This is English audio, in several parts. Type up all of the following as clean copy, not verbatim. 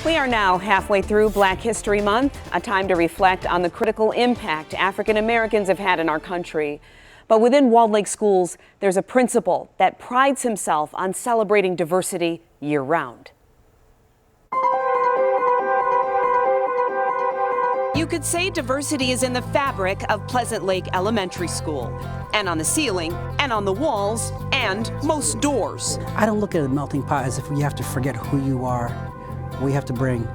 We are now halfway through Black History Month, a time to reflect on the critical impact African Americans have had in our country. But within Walled Lake Schools, there's a principal that prides himself on celebrating diversity year-round. You could say diversity is in the fabric of Pleasant Lake Elementary School, and on the ceiling, and on the walls, and most doors. I don't look at a melting pot as if you have to forget who you are. We have to bring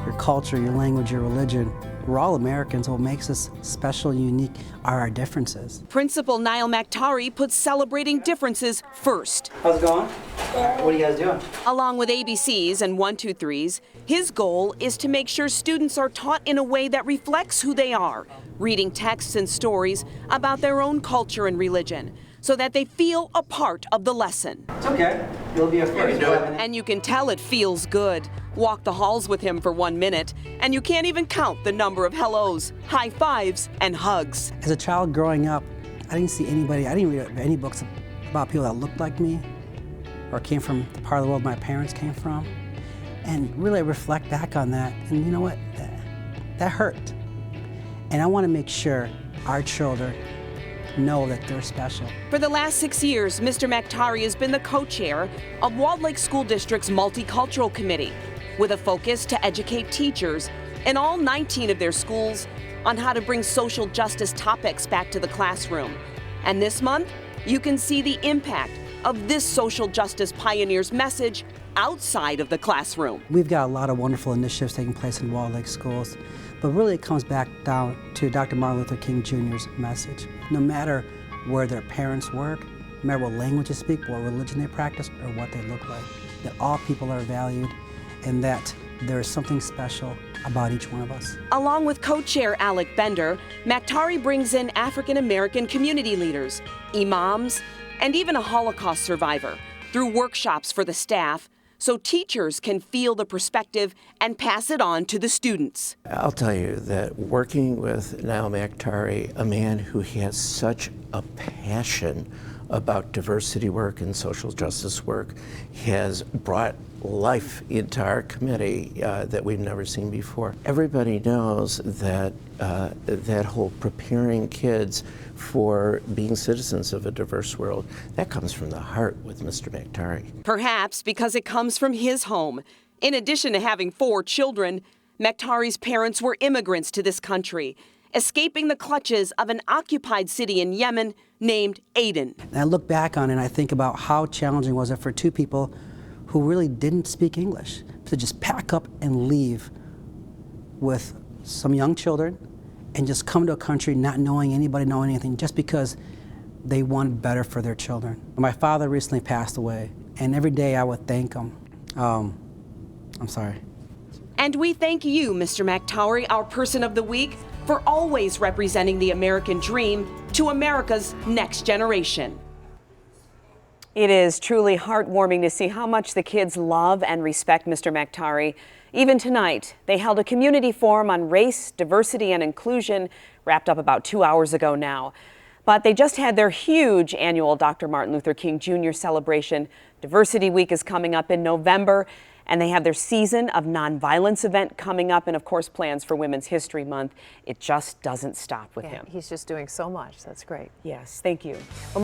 your culture, your language, your religion. We're all Americans. What makes us special, unique, are our differences. Principal Niall Mactari puts celebrating differences first. How's it going? What are you guys doing? Along with ABCs and 1, 2, 3s, his goal is to make sure students are taught in a way that reflects who they are, reading texts and stories about their own culture and religion, so that they feel a part of the lesson. It's okay. You'll be a first. And you can tell it feels good. Walk the halls with him for 1 minute, and you can't even count the number of hellos, high fives, and hugs. As a child growing up, I didn't see anybody, I didn't read any books about people that looked like me or came from the part of the world my parents came from. And really reflect back on that, and you know what? That hurt. And I want to make sure our children know that they're special. For the last 6 years, Mr. Mactari has been the co-chair of Walled Lake School District's Multicultural Committee, with a focus to educate teachers in all 19 of their schools on how to bring social justice topics back to the classroom. And this month, you can see the impact of this social justice pioneer's message outside of the classroom. We've got a lot of wonderful initiatives taking place in Walled Lake schools, but really it comes back down to Dr. Martin Luther King Jr.'s message. No matter where their parents work, no matter what language they speak, what religion they practice, or what they look like, that all people are valued and that there is something special about each one of us. Along with co-chair Alec Bender, Mactari brings in African American community leaders, imams, and even a Holocaust survivor through workshops for the staff, so teachers can feel the perspective and pass it on to the students. I'll tell you that working with Niall Mactari, a man who has such a passion about diversity work and social justice work, has brought life into our committee that we've never seen before. Everybody knows that that whole preparing kids for being citizens of a diverse world, that comes from the heart with Mr. Mactari. Perhaps because it comes from his home. In addition to having 4 children, Mactari's parents were immigrants to this country, escaping the clutches of an occupied city in Yemen named Aden. And I look back on it and I think about how challenging was it for 2 people who really didn't speak English to just pack up and leave with some young children and just come to a country not knowing anybody, knowing anything, just because they wanted better for their children. My father recently passed away, and every day I would thank him. I'm sorry. And we thank you, Mr. Mactari, our Person of the Week, for always representing the American dream to America's next generation. It is truly heartwarming to see how much the kids love and respect Mr. Mactari. Even tonight, they held a community forum on race, diversity, and inclusion, wrapped up about 2 hours ago now. But they just had their huge annual Dr. Martin Luther King Jr. celebration. Diversity Week is coming up in November, and they have their Season of Nonviolence event coming up, and of course plans for Women's History Month. It just doesn't stop with him. He's just doing so much. That's great. Yes, thank you.